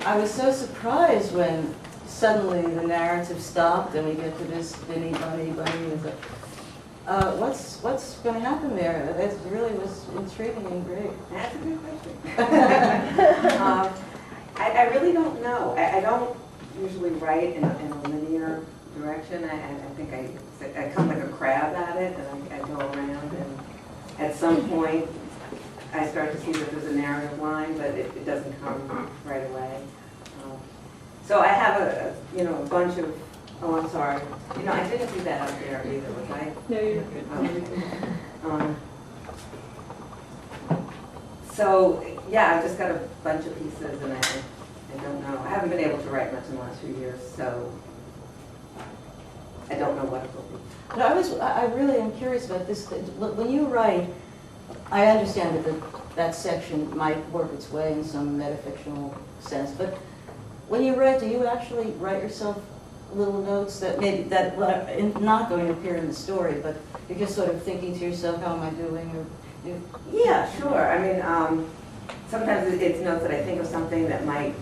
I was so surprised when suddenly the narrative stopped and we get to this Binny Bunny Bunny. What's going to happen there? That really was intriguing and great. That's a good question. I really don't know. I don't usually write in a linear direction. I think I come like a crab at it, and I go around, and at some point I start to see that there's a narrative line, but it doesn't come right away. So I have a bunch of, oh, I'm sorry. I didn't do that up there either, was I? No, you're good. So, yeah, I've just got a bunch of pieces, and I don't know. I haven't been able to write much in the last few years, so I don't know what it will be. But I really am curious about this. When you write, I understand that section might work its way in some metafictional sense, but when you write, do you actually write yourself little notes that not going to appear in the story, but you're just sort of thinking to yourself, how am I doing? Yeah, sure. I mean, sometimes it's notes that I think of something that might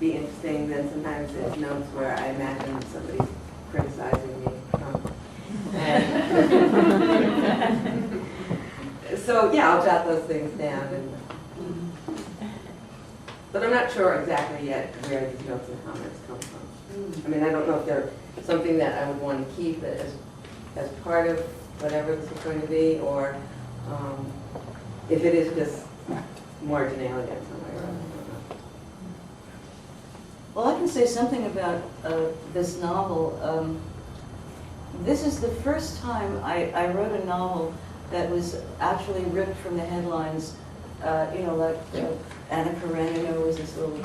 be interesting, then sometimes it's notes where I imagine somebody's criticizing me. So, yeah, I'll jot those things down. But I'm not sure exactly yet where these notes and comments come from. I mean, I don't know if they're something that I would want to keep as part of whatever this is going to be, or if it is just marginality in some way or other. Well, I can say something about this novel. This is the first time I wrote a novel that was actually ripped from the headlines. Like Anna Karenina was this little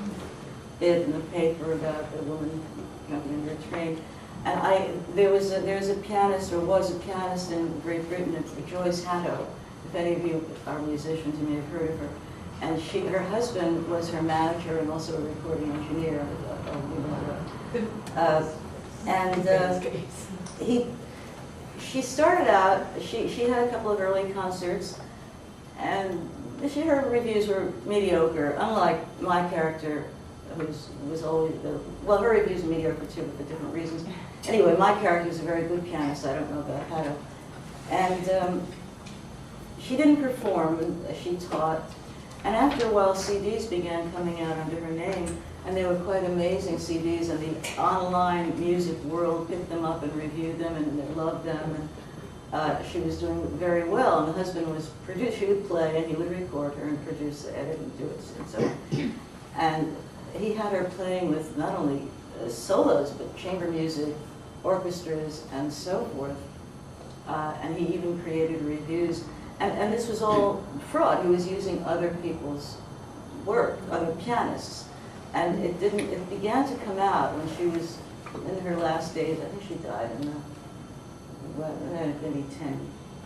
bit in the paper about the woman jumping under a train. And there's a pianist, or was a pianist in Great Britain, Joyce Hatto. If any of you are musicians, you may have heard of her. And her husband was her manager and also a recording engineer. She started out, she had a couple of early concerts, and her reviews were mediocre, unlike my character, who was always, well, her reviews were mediocre too, but for different reasons. Anyway, my character was a very good pianist, I don't know about Hatto. And she didn't perform, she taught, and after a while CDs began coming out under her name, and they were quite amazing CDs, and the online music world picked them up and reviewed them, and they loved them, and she was doing very well, and the husband was she would play, and he would record her and produce the edit and do it, and so on. And he had her playing with not only solos, but chamber music, orchestras, and so forth, and he even created reviews. And this was all fraud. He was using other people's work, other pianists. And it began to come out when she was in her last days. I think she died in maybe 10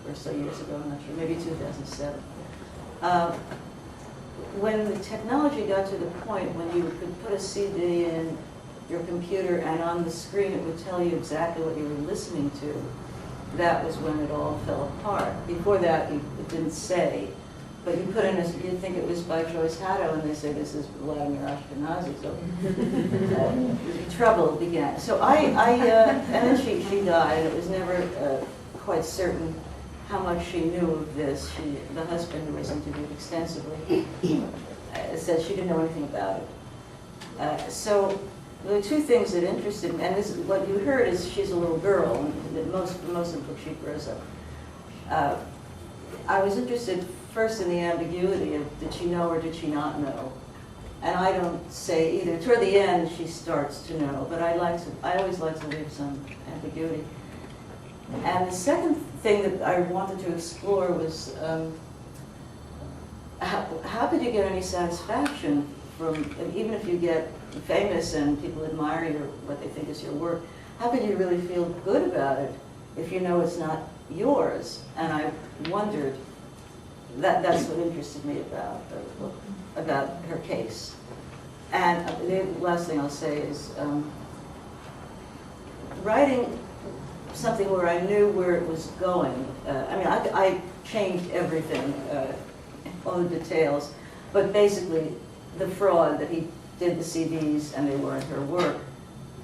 or so years ago, I'm not sure, maybe 2007. When the technology got to the point when you could put a CD in your computer and on the screen it would tell you exactly what you were listening to, that was when it all fell apart. Before that, it didn't say, but you put in you'd think it was by Joyce Hatto, and they say this is Vladimir Ashkenazy, so trouble began. So and then she died, and it was never quite certain how much she knew of this. The husband, who was interviewed extensively, said she didn't know anything about it. So the two things that interested me, and this is what you heard, is she's a little girl, and most of the book she grows up. I was interested first in the ambiguity of did she know or did she not know? And I don't say either. Toward the end, she starts to know, but I always like to leave some ambiguity. And the second thing that I wanted to explore was how could you get any satisfaction from, even if you get famous and people admire you or what they think is your work, how could you really feel good about it if you know it's not yours? And I wondered, that's what interested me about her case. And the last thing I'll say is writing something where I knew where it was going. I changed everything, all the details, but basically the fraud that he did the CDs and they weren't her work,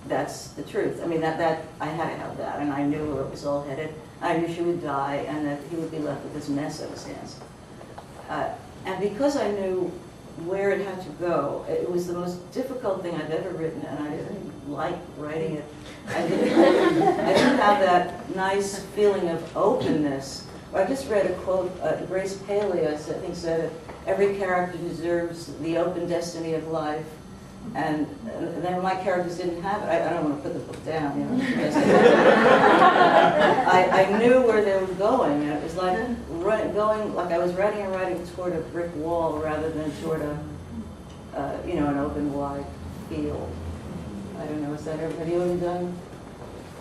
that's the truth. I mean, that I had to have that, and I knew where it was all headed. I knew she would die and that he would be left with this mess on his hands. And because I knew where it had to go, it was the most difficult thing I've ever written, and I didn't like writing it. I didn't have that nice feeling of openness. I just read a quote, Grace Paley, I think, said it, every character deserves the open destiny of life. And then my characters didn't have it. I don't want to put the book down, you know. Because I knew where they were going, and it was like going, like I was writing and writing toward a brick wall rather than toward a, you know, an open, wide field. I don't know, is that everybody already done?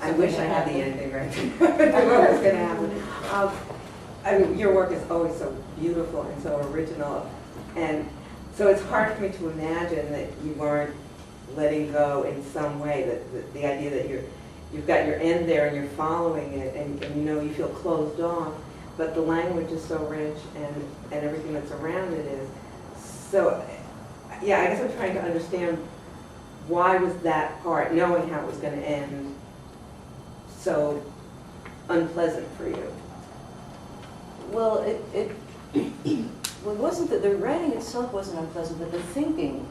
I wish I had the ending right there. What was going to happen? I mean, your work is always so beautiful and so original, and so it's hard for me to imagine that you weren't letting go in some way. That the idea that you've got your end there and you're following it, and you know you feel closed off, but the language is so rich and everything that's around it is. So, yeah, I guess I'm trying to understand why was that part, knowing how it was going to end, so unpleasant for you? Well, it wasn't that the writing itself wasn't unpleasant, but the thinking,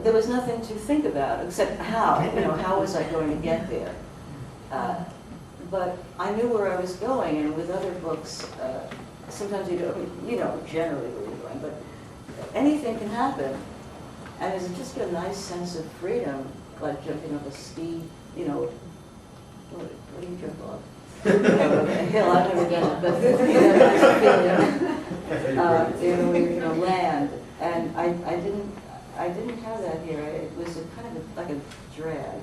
there was nothing to think about except how, you know, how was I going to get there? But I knew where I was going, and with other books, sometimes you know generally where you're going, but anything can happen. And there's just a nice sense of freedom, like jumping up a ski, you know, what do you jump off? A hill, I've never done it, but you know, nice feeling, you know, where you're going to land. And I didn't have that here. It was a kind of like a drag.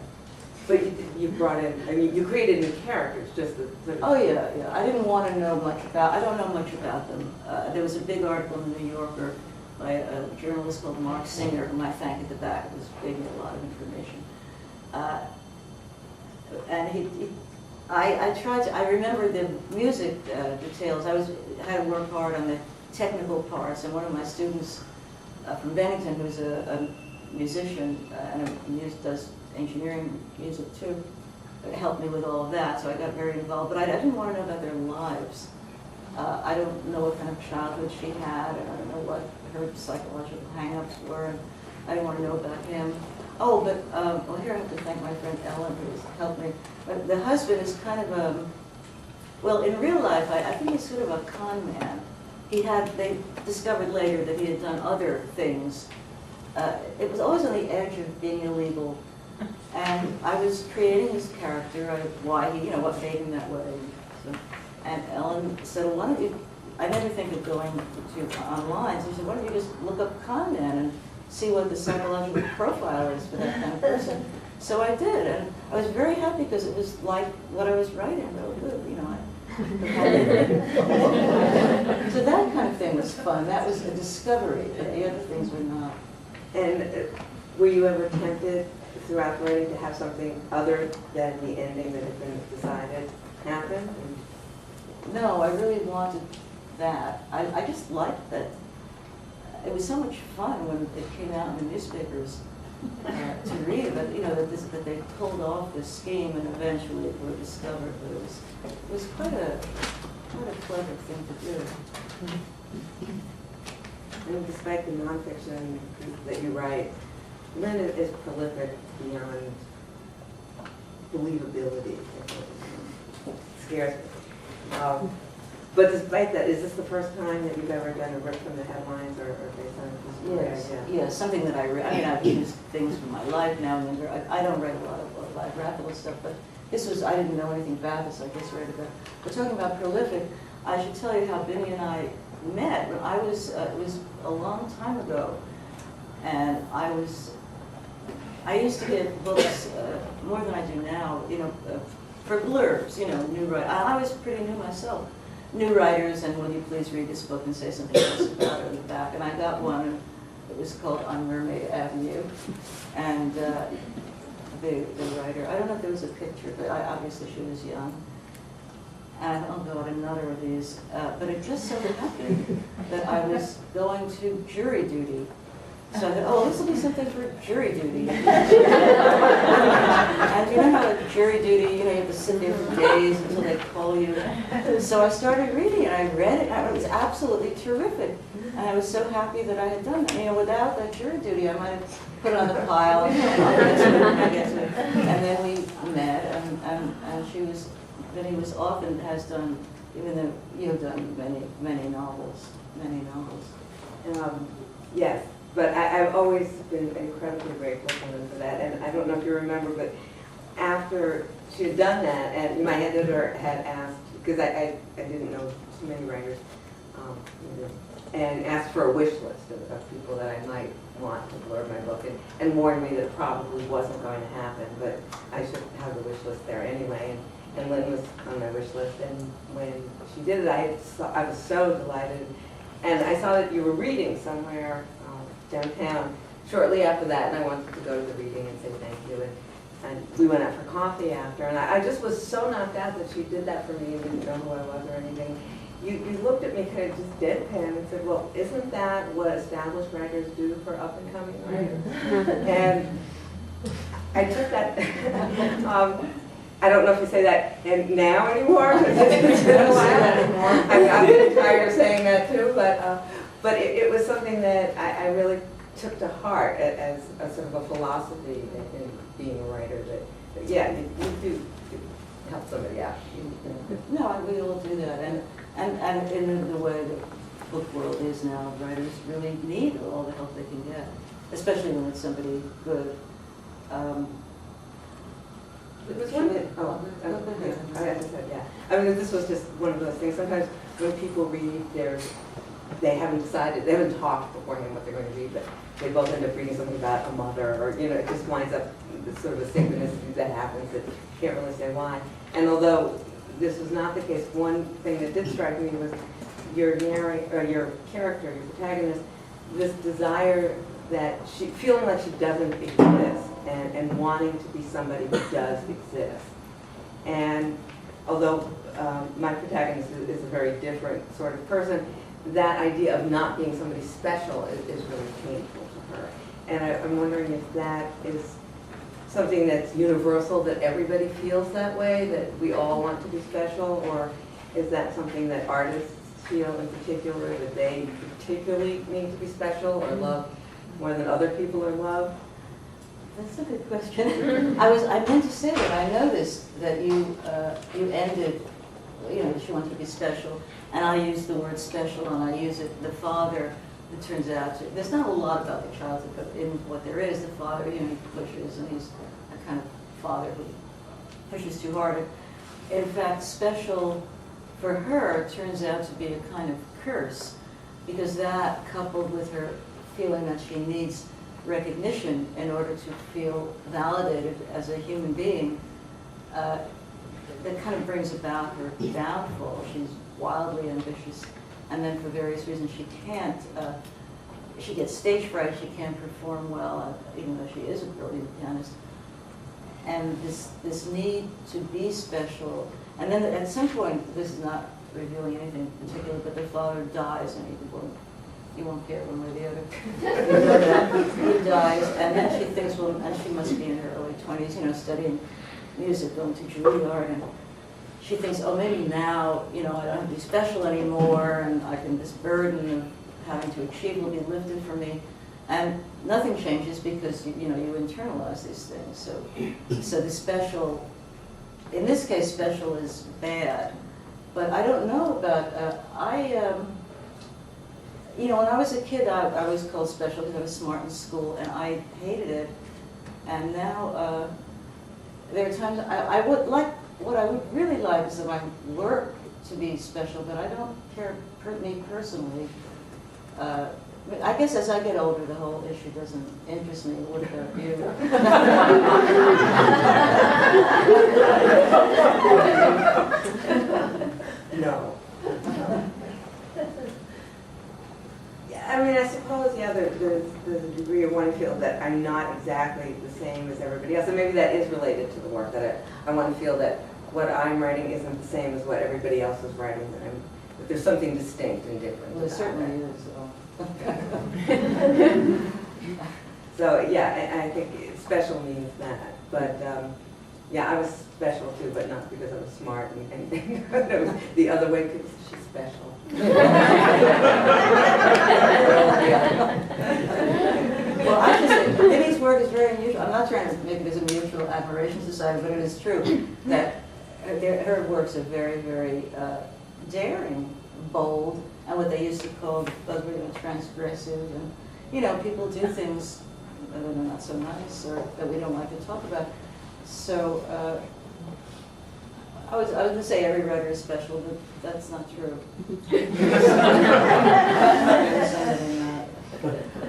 But you brought in, I mean, you created new characters, just the sort of... Oh yeah, yeah. I didn't want to know much about, I don't know much about them. There was a big article in the New Yorker by a journalist called Mark Singer, whom I thank at the back. It was gave me a lot of information. And I tried to, I remember the music details. I had to work hard on the technical parts, and one of my students from Bennington, who's a musician and does engineering music too, helped me with all of that, so I got very involved. But I didn't want to know about their lives. I don't know what kind of childhood she had, and I don't know what her psychological hang-ups were, and I didn't want to know about him. Oh, but, well, here I have to thank my friend Ellen, who's helped me. But the husband is kind of well, in real life, I think he's sort of a con man. They discovered later that he had done other things. It was always on the edge of being illegal. And I was creating his character, why he, you know, what made him that way. So, and Ellen said, well, why don't you, I never think of going to online, so she said, why don't you just look up con man and see what the psychological profile is for that kind of person. So I did, and I was very happy because it was like what I was writing, really good, you know. So that kind of thing was fun. That was a discovery, but the other things were not. And were you ever tempted throughout writing to have something other than the ending that had been decided happen? No, I really wanted that. I just liked that. It was so much fun when it came out in the newspapers to read, but you know that they pulled off this scheme and eventually it were discovered. But it was quite a clever thing to do. And despite the nonfiction that you write, Lynn is prolific beyond believability. It scares me. But despite that, is this the first time that you've ever done a rip from the headlines or based on a story? Yes, yes, something that I read. I mean, I've used things from my life now and then. I don't write a lot of biographical stuff, but this was, I didn't know anything about this, I just read about it. But talking about prolific, I should tell you how Benny and I met. When it was a long time ago, and I used to get books, more than I do now, you know, for blurbs, you know, new writers. I was pretty new myself. New writers, and will you please read this book and say something else about it in the back. And I got one, and it was called On Mermaid Avenue. And the writer, I don't know if there was a picture, but obviously she was young. And I don't know what another of these, but it just so happened that I was going to jury duty So I thought, oh, this will be something for jury duty. And you know how at jury duty, you have to sit there for days until they call you. So I started reading it. I read it, and it was absolutely terrific. And I was so happy that I had done it. Without that jury duty, I might have put it on the pile. I'll get to it. And then we met, and she was, Vinnie was often has done, even though you have done many novels. Yes, but I've always been incredibly grateful to them for that. And I don't know if you remember, but after she had done that, and my editor had asked, because I didn't know too many writers, and asked for a wish list of people that I might want to blurb my book, and warned me that it probably wasn't going to happen, but I should have the wish list there anyway. And Lynn was on my wish list, and when she did it, I was so delighted. And I saw that you were reading somewhere downtown shortly after that, and I wanted to go to the reading and say thank you. And we went out for coffee after, and I just was so knocked out that she did that for me and didn't know who I was or anything. You looked at me kind of just deadpan and said, well, isn't that what established writers do for up-and-coming writers? And I took that, I don't know if you say that now anymore. I've been tired of saying that too, but it was something that I really took to heart as a sort of a philosophy in being a writer. That yeah, you do help somebody out. No, we all do that, and in the way the book world is now, writers really need all the help they can get, especially when it's somebody good. It was one thing. I said, yeah. I mean, this was just one of those things. Sometimes when people read, they haven't decided, they haven't talked beforehand what they're going to read, but they both end up reading something about a mother, or it just winds up this sort of a synchronicity that happens that you can't really say why. And although this was not the case, one thing that did strike me was your character, your protagonist, this desire that feeling like she doesn't exist, and wanting to be somebody who does exist. And although my protagonist is a very different sort of person, that idea of not being somebody special is really painful to her. And I'm wondering if that is something that's universal, that everybody feels that way, that we all want to be special, or is that something that artists feel in particular, that they particularly need to be special or loved more than other people are loved? That's a good question. I meant to say that I noticed that you ended, she wanted to be special, and I used the word special, and I use it, the father, it turns out, there's not a lot about the childhood, but in what there is, the father, he pushes, and he's a kind of father who pushes too hard. In fact, special for her turns out to be a kind of curse, because that, coupled with her feeling that she needs recognition in order to feel validated as a human being, that kind of brings about her downfall. She's wildly ambitious, and then for various reasons she can't, she gets stage fright, she can't perform well, even though she is a brilliant pianist. And this need to be special, and then at some point, this is not revealing anything particular, but the father dies, and you won't get one way or the other. He dies, and then she thinks, well, and she must be in her early 20s, studying music, going to Juilliard, and she thinks, oh, maybe now, I don't have to be special anymore, and this burden of having to achieve will be lifted from me. And nothing changes because, you internalize these things. So the special, in this case, special is bad. But I don't know about, when I was a kid, I was called special because I was smart in school, and I hated it. And now, there are times I would like, what I would really like is that I work to be special, but I don't care, me personally. I guess as I get older, the whole issue doesn't interest me. What about you? No. I mean, I suppose, there's a degree of wanting to feel that I'm not exactly the same as everybody else, and maybe that is related to the work, that I want to feel that what I'm writing isn't the same as what everybody else is writing, that there's something distinct and different. Well, it certainly is. So, yeah, I think special means that. But, yeah, I was special too, but not because I was smart and anything. It was the other way, because she's special. Well, I just say, Minnie's work is very unusual. I'm not trying to make it as a mutual admiration society, but it is true that her works are very, very daring, bold, and what they used to call the buzzword transgressive. And, you know, people do things that are not so nice or that we don't like to talk about. So, I was going to say every writer is special, but that's not true.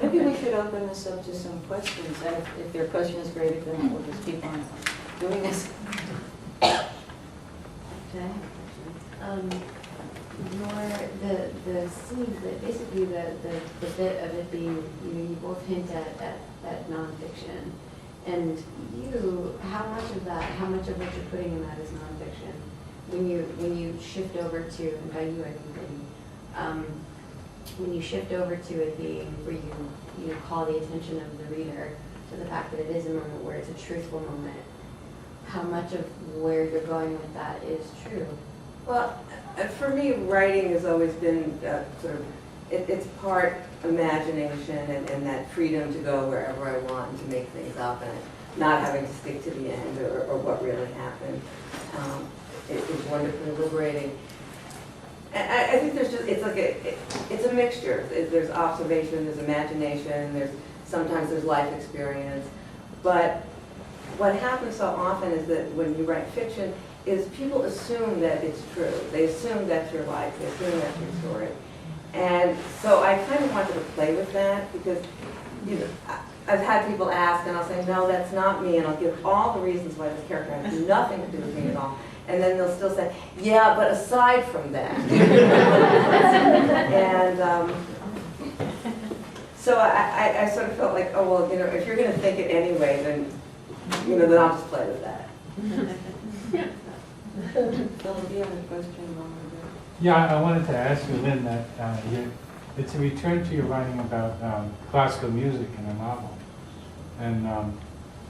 Maybe we should open this up to some questions, and if there are questions, great, if not, we'll just keep on doing this. Okay. The scenes, that basically the bit of it being, you both hint at nonfiction. And how much of what you're putting in that is nonfiction? When you shift over to, and by you I mean Brittany, when you shift over to it being where you call the attention of the reader to the fact that it is a moment where it's a truthful moment, how much of where you're going with that is true? Well, for me, writing has always been sort of, it's part imagination and that freedom to go wherever I want and to make things up and not having to stick to the end or what really happened. It was wonderfully liberating. I think there's just, it's a mixture. There's observation, there's imagination, sometimes there's life experience. But what happens so often is that when you write fiction, is people assume that it's true. They assume that's your life, they assume that's your story. And so I kind of wanted to play with that because, you know, I've had people ask and I'll say, no, that's not me, and I'll give all the reasons why this character has nothing to do with me at all. And then they'll still say, yeah, but aside from that. And so I sort of felt like, oh, well, you know, if you're going to think it anyway, then, you know, then I'll just play with that. Phil, do you have a question? Yeah, I wanted to ask you, Lynn, that it's a return to your writing about classical music in a novel. And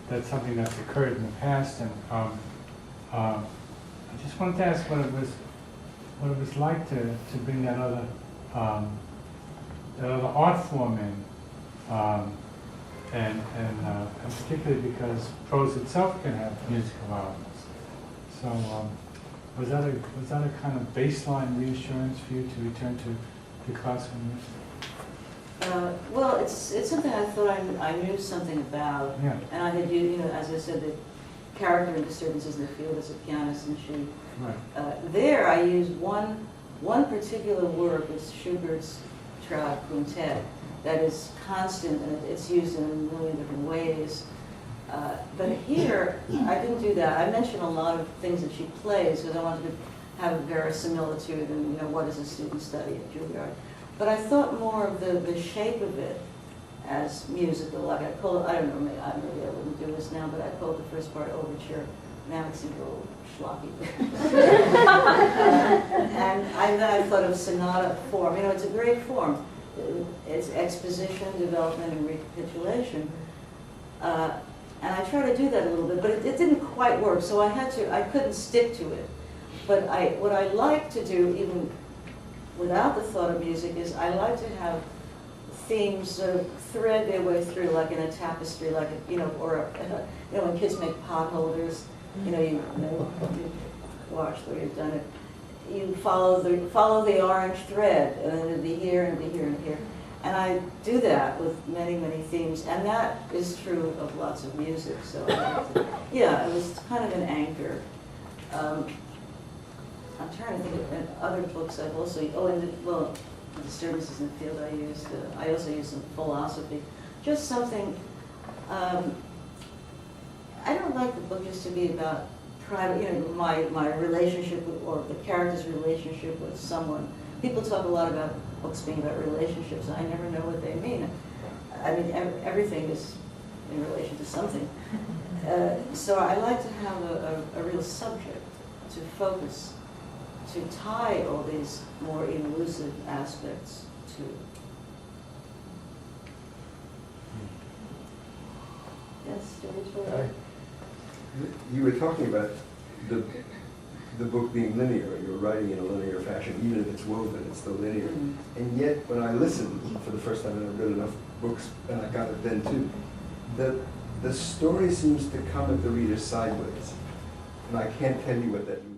that's something that's occurred in the past. And I just wanted to ask what it was like to bring that other art form in, and particularly because prose itself can have musical elements. So was that a kind of baseline reassurance for you to return to classical music? Well, it's something I thought I knew something about, Yeah. and I had you know, as I said, the character in Disturbances in the Field as a pianist, and she. Right. There, I used one particular work, was Schubert's Traut Quintet, that is constant, and it's used in a million different ways. But here, I didn't do that. I mentioned a lot of things that she plays because I wanted to have a verisimilitude and, you know, what does a student study at Juilliard. But I thought more of the shape of it as musical. Like I call it, I don't know, maybe I wouldn't do this now, but I called the first part overture. Now it seems a little schlocky. And I thought of sonata form. You know, it's a great form. It's exposition, development, and recapitulation. And I try to do that a little bit, but it didn't quite work, so I couldn't stick to it. But what I like to do, even without the thought of music, is I like to have themes sort of thread their way through, like in a tapestry, like, you know, or, you know, when kids make pot holders, you know, you watch the way you've done it. You follow the orange thread, and then it'll be here, and it'll be here, and here. And I do that with many, many themes, and that is true of lots of music. So, yeah, it was kind of an anchor. I'm trying to think of other books I've also, Disturbances in the Field I also used some philosophy. Just something, I don't like the book just to be about private, you know, my relationship with, or the character's relationship with someone. People talk a lot about books being about relationships. I never know what they mean. I mean, everything is in relation to something. So I like to have a real subject to focus, to tie all these more elusive aspects to. Yes, George Willard. You were talking about the book being linear, you're writing in a linear fashion, even if it's woven, it's still linear. And yet, when I listened for the first time, and I read enough books, and I got it then too, the story seems to come at the reader sideways. And I can't tell you what that means.